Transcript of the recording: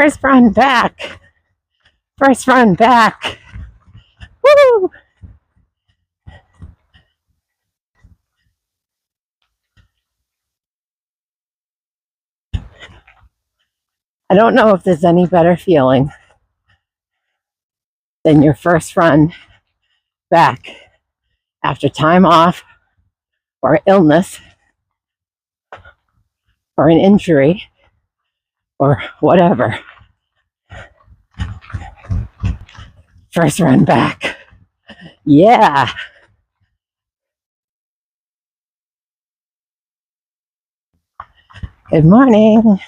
First run back. First run back. Woo! I don't know if there's any better feeling than your first run back after time off or illness or an injury or whatever. First run back. Yeah. Good morning.